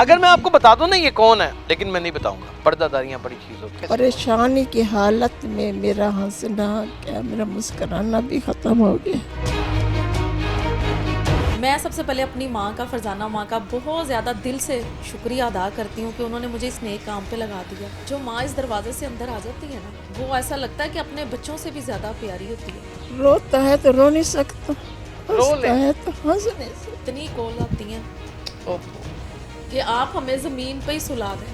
اگر میں آپ کو بتا دوں نا یہ کون ہے، لیکن میں نہیں بتاؤں گا، پردہ داریاں بڑی چیز ہوتی ہیں۔ پریشانی کی حالت میں میرا ہنسنا کیا میرا مسکرانا بھی ختم ہو گیا۔ میں سب سے پہلے اپنی ماں کا، فرزانہ ماں کا بہت زیادہ دل سے شکریہ ادا کرتی ہوں کہ انہوں نے مجھے اس نیک کام پہ لگا دیا۔ جو ماں اس دروازے سے اندر آ جاتی ہے نا، وہ ایسا لگتا ہے کہ اپنے بچوں سے بھی زیادہ پیاری ہوتی ہے۔ روتا ہے تو رو نہیں سکتا، رو لے۔ ہنستا ہے تو ہنس نہیں سکتا۔ اتنی کال آتی ہیں کہ آپ ہمیں زمین پہ ہی سلا دیں،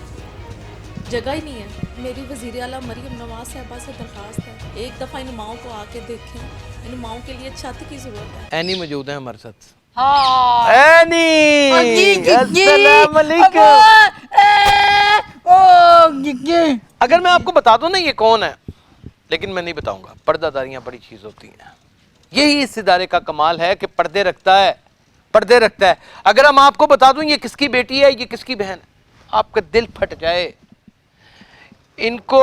جگہ ہی نہیں ہے۔ میری وزیر اعلیٰ مریم نواز صاحبہ سے درخواست ہے، ایک دفعہ ان ماؤں کو آ کے دیکھیں، ان ماؤں کے لیے چھت کی ضرورت ہے۔ اینی موجود ہے ہمارے ساتھ۔ اینی السلام علیکم۔ اگر میں آپ کو بتا دوں نا یہ کون ہے، لیکن میں نہیں بتاؤں گا، پردہ داریاں بڑی چیز ہوتی ہیں۔ یہی اس ادارے کا کمال ہے کہ پردے رکھتا ہے، پردے رکھتا ہے۔ اگر ہم آپ کو بتا دوں یہ کس کی بیٹی ہے، یہ کس کی بہن ہے، آپ کا دل پھٹ جائے۔ ان کو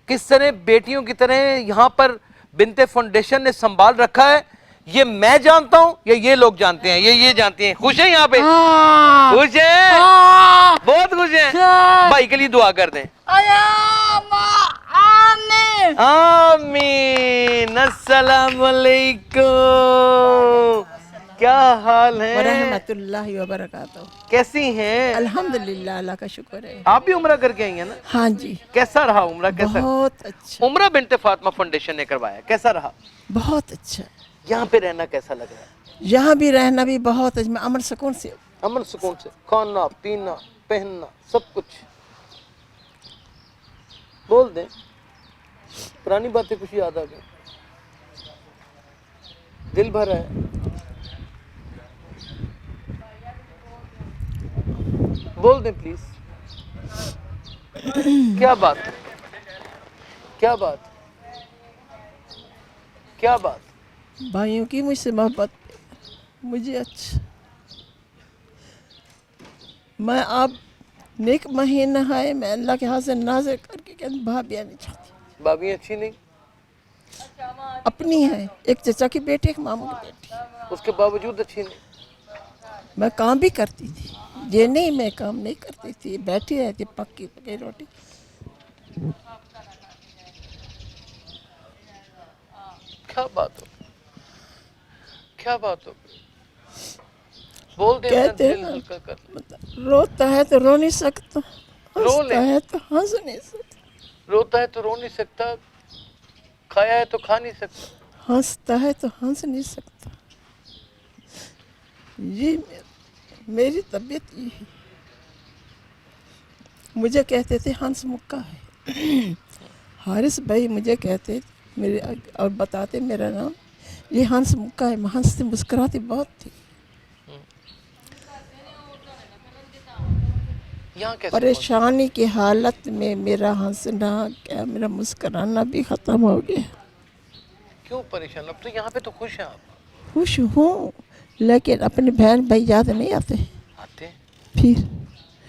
کس طرح بیٹیوں کی طرح یہاں پر بنتے فاؤنڈیشن نے سنبھال رکھا ہے، یہ میں جانتا ہوں یا یہ لوگ جانتے ہیں، یہ جانتے ہیں۔ خوش ہیں یہاں پہ؟ خوش ہیں؟ بہت خوش ہیں؟ بھائی کے لیے دعا کر دیں۔ آمین۔ السلام علیکم، کیا حال ہے؟ ورحمۃ اللہ وبرکاتہ۔ کیسی ہیں؟ الحمدللہ، اللہ کا شکر ہے۔ آپ بھی عمرہ کر کے آئی ہیں نا؟ ہاں جی، کیسا رہا عمرہ؟ کیسا بہت اچھا، عمرہ بنت فاطمہ فاؤنڈیشن نے کروایا، کیسا رہا؟ بہت اچھا۔ یہاں پہ رہنا کیسا لگ رہا ہے؟ یہاں بھی رہنا بھی بہت اچھا، میں امن سکون سے۔ امن سکون سے، کھانا پینا پہننا سب کچھ۔ بول دیں، پرانی باتیں کچھ یاد آ گئی، دل بھر ہے۔ بول دیں پلیز، کیا بات، کیا بات، کیا بات؟ بھائیوں کی مجھ سے محبت مجھے اچھا، میں آپ نیک مہینہ ہے، میں اللہ کے ہاتھ سے نازر کر کے کہتے بھابیاں نہیں چاہتی، بابی اچھی نہیں؟ اپنی ہے، ایک چچا کی بیٹی، ایک ماموں کی بیٹی۔ اس کے باوجود اچھی نہیں؟ میں کام بھی کرتی تھی، یہ نہیں میں کام نہیں کرتی تھی، بیٹھی رہتی پکی پکی روٹی۔ کیا بات ہو، کیا بات ہو، بول دیں، کہتے دل ہیں ہلکا کر۔ روتا ہے تو رو نہیں سکتا، رو لیں۔ ہنستا ہے تو ہنس نہیں سکتا، روتا ہے تو رو نہیں سکتا، کھایا ہے تو کھا نہیں سکتا۔ ہنستا ہے تو ہنس نہیں سکتا۔ یہ میری طبیعت یہ ہے۔ مجھے کہتے تھے ہنس مکہ ہے، حارث بھائی مجھے کہتے میرے اور بتاتے میرا نام، یہ ہنس مکہ ہے، میں ہنستی مسکراتی بہت تھی۔ یہاں کیسے پریشانی کی حالت میں میرا ہنسنا کیا میرا مسکرانا بھی ختم ہو گیا۔ کیوں پریشان؟ اب تو یہاں پہ تو خوش ہیں آپ۔ خوش ہوں لیکن اپنے بہن بھائی یاد نہیں آتے، آتے ہیں؟ پھر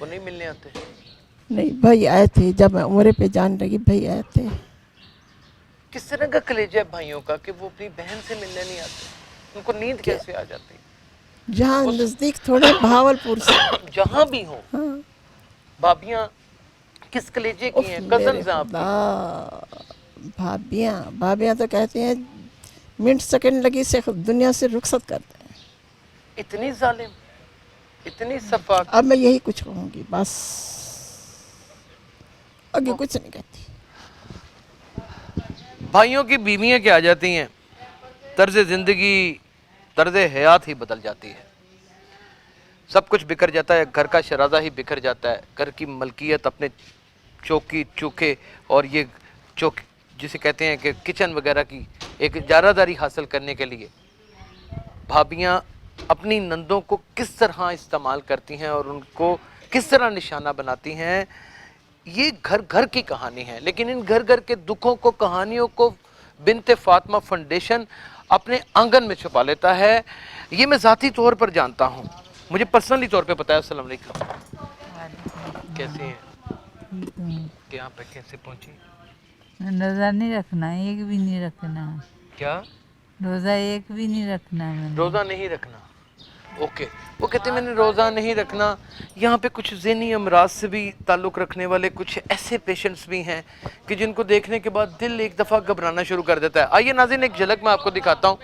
وہ نہیں ملنے آتے؟ نہیں، بھائی آئے تھے جب میں عمرے پہ جان لگی، بھائی آئے تھے۔ کس طرح کا کلیجہ ہے بھائیوں کا کہ وہ اپنی بہن سے ملنے نہیں آتے؟ ان کو نیند کیسے آ جاتی؟ جہاں نزدیک تھوڑے بہاولپور سے، جہاں بھی ہوں، ہاں۔ بھابیاں کس کلیجے کی ہیں؟ میرے کزنز ہیں آپ خدا، کی؟ بھابیاں تو کہتے ہیں منٹ سیکنڈ لگی سے دنیا سے رخصت کرتے ہیں۔ اتنی ظالم، اتنی صفاق۔ اب میں یہی کچھ کہوں گی بس، آگے کچھ نہیں کہتی۔ بھائیوں کی بیویاں کیا آ جاتی ہیں، طرز زندگی، طرز حیات ہی بدل جاتی ہے، سب کچھ بکھر جاتا ہے، گھر کا شرازہ ہی بکھر جاتا ہے، گھر کی ملکیت اپنے چوکی چوکے اور یہ چوک جسے کہتے ہیں کہ کچن وغیرہ کی ایک اجارہ داری حاصل کرنے کے لیے بھابیاں اپنی نندوں کو کس طرح استعمال کرتی ہیں اور ان کو کس طرح نشانہ بناتی ہیں، یہ گھر گھر کی کہانی ہے۔ لیکن ان گھر گھر کے دکھوں کو، کہانیوں کو بنت فاطمہ فاؤنڈیشن اپنے آنگن میں چھپا لیتا ہے۔ یہ میں ذاتی طور پر جانتا ہوں، مجھے پرسنلی طور پہ پتا ہے۔ السلام علیکم، کیسی ہیں؟ یہاں پہ کیسے پہنچی؟ روزہ نہیں رکھنا، ایک بھی نہیں رکھنا، کیا روزہ ایک بھی نہیں رکھنا میں نے۔ روزہ نہیں رکھنا؟ ओके, वो कहते हैं मैंने रोज़ा नहीं रखना। यहाँ पे कुछ ज़हनी अमराज से भी ताल्लुक़ रखने वाले कुछ ऐसे पेशेंट्स भी हैं कि जिनको देखने के बाद दिल एक दफ़ा घबराना शुरू कर देता है। आइए नाज़रीन, एक झलक मैं आपको दिखाता हूँ।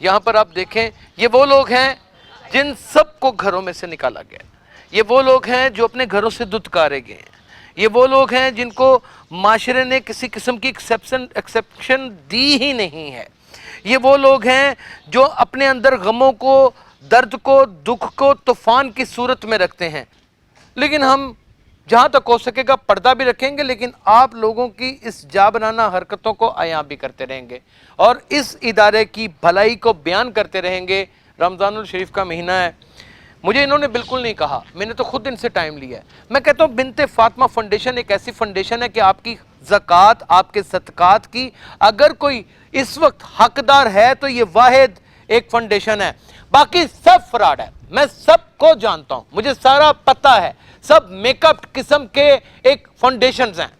यहाँ पर आप देखें, ये वो लोग हैं जिन सबको घरों में से निकाला गया। ये वो लोग हैं जो अपने घरों से दुत्कारे गए हैं। ये वो लोग हैं जिनको माशरे ने किसी किस्म की एक्सेप्शन दी ही नहीं है। ये वो लोग हैं जो अपने अंदर गमों को, दर्द को, दुख को तूफान की सूरत में रखते हैं। लेकिन हम जहाँ तक हो सकेगा पर्दा भी रखेंगे, लेकिन आप लोगों की इस जाबराना हरकतों को आया भी करते रहेंगे और इस इदारे की भलाई को बयान करते रहेंगे। रमज़ानुल शरीफ का महीना है, मुझे इन्होंने बिल्कुल नहीं कहा, मैंने तो खुद इनसे टाइम लिया है। मैं कहता हूँ बिनते फातिमा फाउंडेशन एक ऐसी फाउंडेशन है कि आपकी ज़कात, आपके सदकात की अगर कोई इस वक्त हकदार है तो ये वाहिद एक फाउंडेशन है, बाकी सब फ्रॉड है। मैं सबको जानता हूँ, मुझे सारा पता है, सब मेकअप किस्म के एक फाउंडेशंस हैं।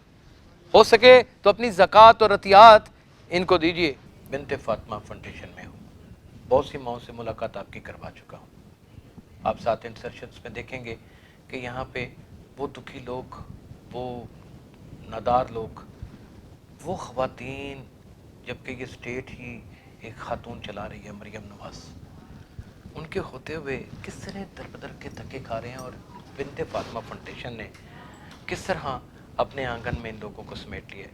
हो सके तो अपनी ज़कात और अतियात इनको दीजिए। बिनते फातिमा फाउंडेशन में हूँ, बहुत सी माओं से मुलाकात आपकी करवा चुका हूँ। आप साथ इंसर्शंस में देखेंगे कि यहाँ पे वो दुखी लोग, वो नादार लोग, वो ख़वातीन, जबकि ये स्टेट ही एक खातून चला रही है, मरियम नवाज़, उनके होते हुए किस तरह दर के धक्के खा रहे हैं। और बिनते फातिमा फाउंडेशन ने किस तरह अपने आंगन में इन लोगों को समेट लिया है।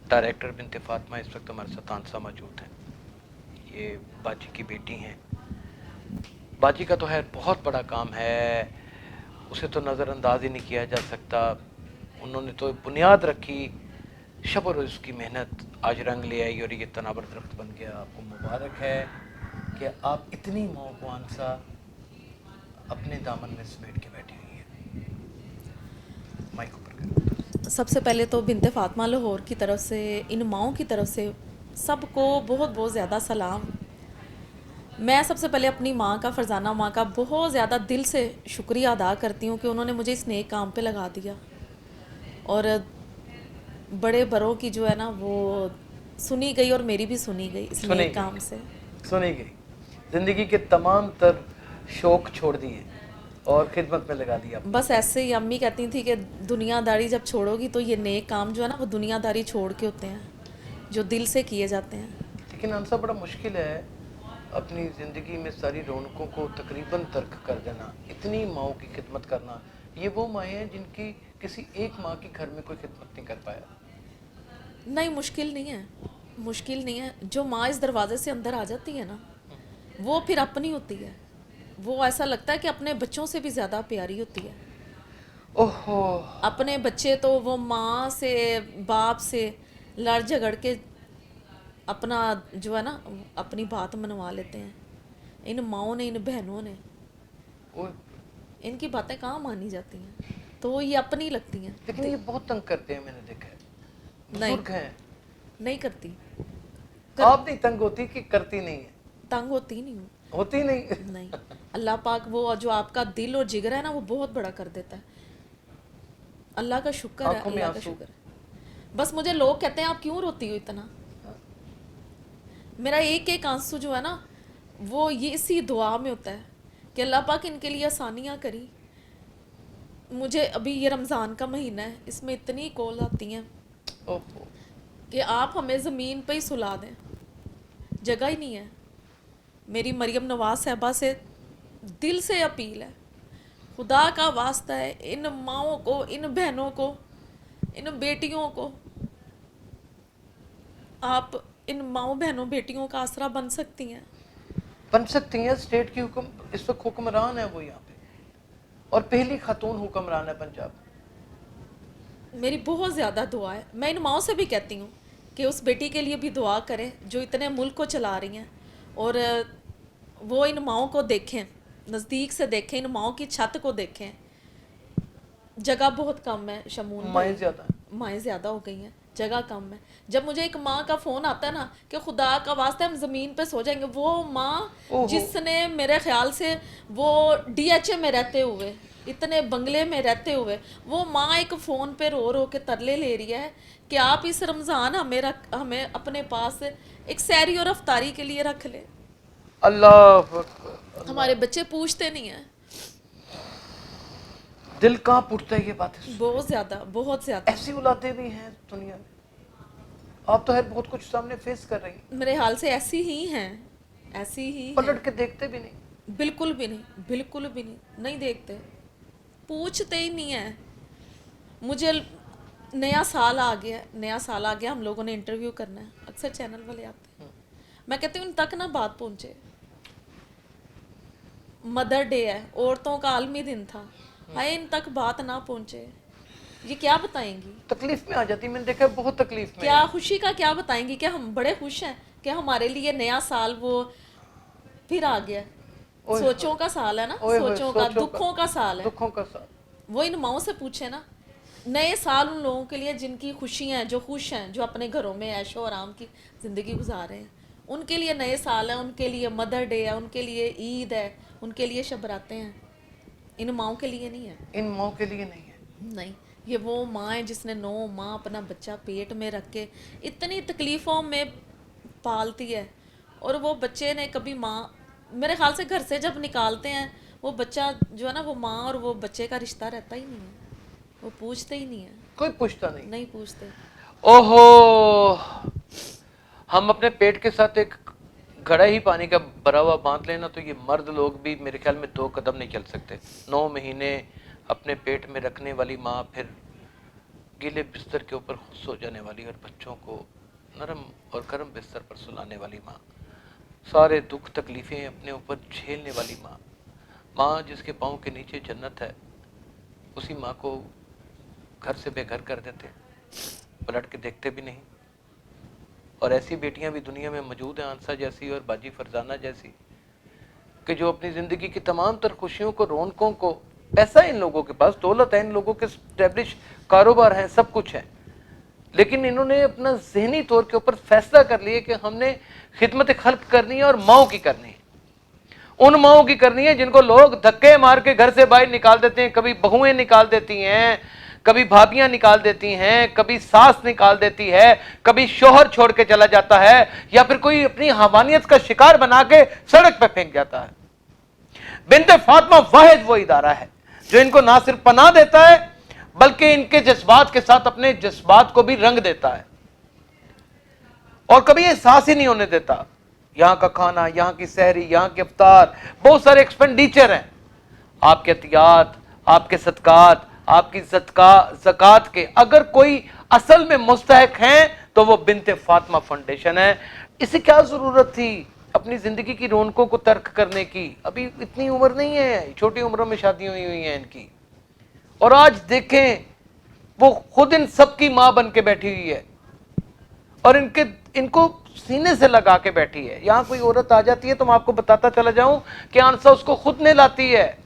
डायरेक्टर बिनते फातिमा इस वक्त हमारे साथ आंसा मौजूद हैं। ये बाजी की बेटी हैं। बाजी का तो है बहुत बड़ा काम है, उसे तो नज़रअंदाज ही नहीं किया जा सकता। उन्होंने तो बुनियाद रखी, शब और रोज़ की मेहनत आज रंग ले आई और ये तनावर दरख्त बन गया। आपको मुबारक है कि आप इतनी माओं को आंसा अपने दामन में समेट के बैठी हुई है। माइक ऊपर करो। सबसे पहले तो बिनते फातिमा लाहौर की तरफ से, इन माओं की तरफ से सबको बहुत बहुत ज़्यादा सलाम। मैं सबसे पहले अपनी माँ का, फरजाना माँ का बहुत ज़्यादा दिल से शुक्रिया अदा करती हूँ कि उन्होंने मुझे इस नेक काम पे लगा दिया और बड़े बड़ों की जो है ना वो सुनी गई और मेरी भी सुनी गई इस नेक काम से। सुनी गई, ज़िंदगी के तमाम तर शौक छोड़ दिए और खिदमत में लगा दिया। बस ऐसे ही अम्मी कहती थी कि दुनियादारी जब छोड़ोगी तो ये नेक काम जो है ना वो दुनियादारी छोड़ के होते हैं, जो दिल से किए जाते हैं। लेकिन आंसा बड़ा मुश्किल है अपनी ज़िंदगी में सारी रौनकों को तकरीबन तर्क कर देना, इतनी माओं की खिदमत करना। ये वो माएँ हैं जिनकी किसी एक माँ की घर में कोई खिदमत नहीं कर पाया। नहीं, मुश्किल नहीं है, मुश्किल नहीं है। जो माँ इस दरवाजे से अंदर आ जाती है ना वो फिर अपनी होती है, वो ऐसा लगता है कि अपने बच्चों से भी ज़्यादा प्यारी होती है। ओहो, अपने बच्चे तो वो माँ से, बाप से लड़ झगड़ के अपना जो है ना अपनी बात मनवा लेते हैं। इन माओं ने, इन बहनों ने, इनकी बातें कहाँ मानी जाती हैं, तो ये अपनी लगती हैं। लेकिन ये बहुत तंग करते हैं, मैंने देखा है। बुजुर्ग हैं, नहीं करती। आप नहीं तंग होती कि करती नहीं है? तंग होती नहीं हूँ, होती नहीं। नहीं। अल्लाह पाक वो जो आपका दिल और जिगर है ना वो बहुत बड़ा कर देता है। अल्लाह का शुक्र है, अल्लाह का शुक्र है। बस मुझे लोग कहते हैं आप क्यों रोती हो इतना, मेरा एक एक आंसू जो है ना वो ये इसी दुआ में होता है कि अल्लाह पाक इनके लिए आसानियाँ करी। मुझे अभी ये रमज़ान का महीना है, इसमें इतनी कॉल आती हैं कि आप हमें ज़मीन पे ही सुला दें, जगह ही नहीं है। मेरी मरियम नवाज साहबा से दिल से अपील है, खुदा का वास्ता है, इन माओं को, इन बहनों को, इन बेटियों को आप इन माओ बहनों बेटियों का आसरा बन सकती हैं। बन सकती हैं। स्टेट की हुक्म इस वक्त हुक्मरान है वो यहाँ पे, और पहली खातून हुक्मरान है पंजाब। मेरी बहुत ज़्यादा दुआ है। मैं इन माओं से भी कहती हूँ कि उस बेटी के लिए भी दुआ करें जो इतने मुल्क को चला रही हैं, और वो इन माओं को देखें, नज़दीक से देखें, इन माओं की छत को देखें। जगह बहुत कम है शमून, माएँ ज़्यादा हो गई हैं, जगह कम है। जब मुझे एक माँ का फ़ोन आता है ना कि खुदा का वास्ते हम ज़मीन पे सो जाएंगे, वो माँ जिसने मेरे ख्याल से वो DHA में रहते हुए, इतने बंगले में रहते हुए, वो माँ एक फ़ोन पे रो रो के तरले ले रही है कि आप इस रमज़ान हमें अपने पास एक सैरी और अफ्तारी के लिए रख ले। अल्लाह हमारे बच्चे पूछते नहीं हैं, दिल कांप उठता है ये बातें सुन। बहुत ज़्यादा। ऐसी औलादें भी हैं दुनिया में। आप तो है बहुत कुछ सामने फेस कर रही हैं, मेरे हाल से ऐसी ही हैं, ऐसी ही हैं। पलट के देखते भी नहीं। बिल्कुल भी नहीं, बिल्कुल भी नहीं, नहीं देखते, पूछते ही नहीं है। मुझे नया साल आ गया, नया साल आ गया, हम लोगों ने इंटरव्यू करना है, अक्सर चैनल वाले आते हैं, मैं कहती हूँ उन तक ना बात पहुँचे। मदर डे है, औरतों का आलमी दिन था, हाय इन तक बात ना पहुँचे, ये क्या बताएंगी? तकलीफ में आ जाती, मैंने देखा है बहुत तकलीफ में। क्या खुशी का क्या बताएंगी? क्या हम बड़े खुश हैं कि हमारे लिए नया साल वो फिर आ गया? ओए सोचों का साल है ना, ओए होए, सोचों का, दुखों का साल है। दुखों का साल। वो इन माओं से पूछे ना, नए साल उन लोगों के लिए जिनकी खुशियाँ हैं, जो खुश हैं, जो अपने घरों में ऐशो आराम की ज़िंदगी गुजार रहे हैं, उनके लिए नए साल है, उनके लिए मदर डे है, उनके लिए ईद है, उनके लिए शब रातें हैं। इन माओं के लिए नहीं है। इन माओं के लिए नहीं है। नहीं, ये वो माँ है जिसने 9 माह अपना बच्चा पेट में रख के इतनी तकलीफ़ों में पालती है, और वो बच्चे ने कभी माँ, मेरे ख्याल से घर से जब निकालते हैं वो बच्चा जो है ना, वो माँ और वो बच्चे का रिश्ता रहता ही नहीं है, वो पूछते ही नहीं है, कोई पूछता नहीं। नहीं पूछते। ओहो, हम अपने पेट के साथ एक घड़ा ही पानी का भरा हुआ बांध लेना तो ये मर्द लोग भी मेरे ख्याल में 2 कदम नहीं चल सकते। 9 महीने अपने पेट में रखने वाली माँ, फिर गीले बिस्तर के ऊपर खुद सो जाने वाली और बच्चों को नरम और गर्म बिस्तर पर सुलाने वाली माँ, सारे दुख तकलीफ़ें अपने ऊपर झेलने वाली माँ, माँ जिसके पाँव के नीचे जन्नत है, उसी माँ को घर से बेघर कर देते, पलट के देखते भी नहीं। और ऐसी बेटियां भी दुनिया में मौजूद हैं, आंसा जैसी और बाजी फरजाना जैसी, कि जो अपनी ज़िंदगी की तमाम तर खुशियों को, रौनकों को, पैसा है इन लोगों के पास, दौलत है इन लोगों के, स्टैब्लिश कारोबार है, सब कुछ है, लेकिन इन्होंने अपना ज़हनी तौर के ऊपर फैसला कर लिया कि हमने खिदमत खल्क करनी है और माओं की करनी है। उन माओं की करनी है जिनको लोग धक्के मार के घर से बाहर निकाल देते हैं, कभी बहुएं निकाल देती हैं, कभी भाभियां निकाल देती हैं, कभी सास निकाल देती है, कभी शोहर छोड़ के चला जाता है, या फिर कोई अपनी हवानियत का शिकार बना के सड़क पे फेंक जाता है। बिन्ते फातिमा वाहिद वो इदारा है जो इनको ना सिर्फ पनाह देता है बल्कि इनके जज्बात के साथ अपने जज्बात को भी रंग देता है, और कभी एहसास ही नहीं होने देता। यहाँ का खाना, यहाँ की सहरी, यहाँ के इफ्तार, बहुत सारे एक्सपेंडिचर हैं, आपके अतियात, आपके सदकात, आपकी ज़कात के अगर कोई असल में मुस्तहक हैं तो वो बिन्ते फातिमा फाउंडेशन है। इसे क्या जरूरत थी अपनी जिंदगी की रौनकों को तर्क करने की? अभी इतनी उम्र नहीं है, छोटी उम्रों में शादियां हुई हैं इनकी, और आज देखें वो खुद इन सब की मां बन के बैठी हुई है और इनको सीने से लगा के बैठी है। यहां कोई औरत आ जाती है तो मैं आपको बताता चला जाऊं कि आंसा उसको खुद ने लाती है,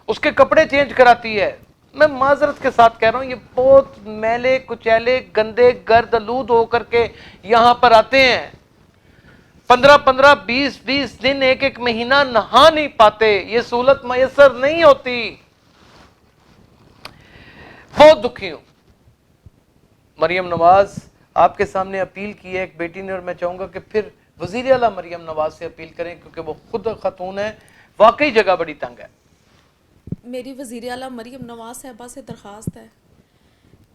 उसके कपड़े चेंज कराती है। मैं माजरत के साथ कह रहा हूं, ये बहुत मैले कुचैले गंदे गर्द आलूद होकर के यहां पर आते हैं, 15-15 20-20 दिन, एक महीना नहा नहीं पाते, ये सहूलत मयसर नहीं होती। बहुत दुखी हूं। मरियम नवाज आपके सामने अपील की है एक बेटी ने, और मैं चाहूंगा कि फिर वजीर आला मरियम नवाज से अपील करें क्योंकि वो खुद खातून है, वाकई जगह बड़ी तंग है। मेरी वज़ीर आला मरियम नवाज साहबा से दरख्वास्त है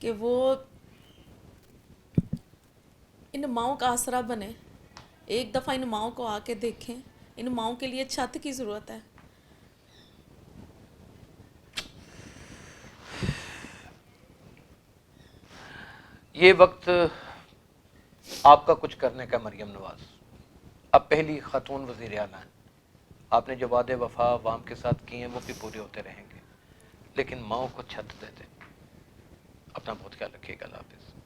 कि वो इन माओं का आसरा बने, एक दफ़ा इन माओं को आके देखें, इन माओं के लिए छत की ज़रूरत है। ये वक्त आपका कुछ करने का मरियम नवाज, अब पहली खातून वज़ीर आला हैं, आपने जो वादे वफा अवाम के साथ किए हैं वो भी पूरे होते रहेंगे, लेकिन माओं को छत दे दें। अपना बहुत ख्याल रखिएगा। अल्लाह हाफ़िज़।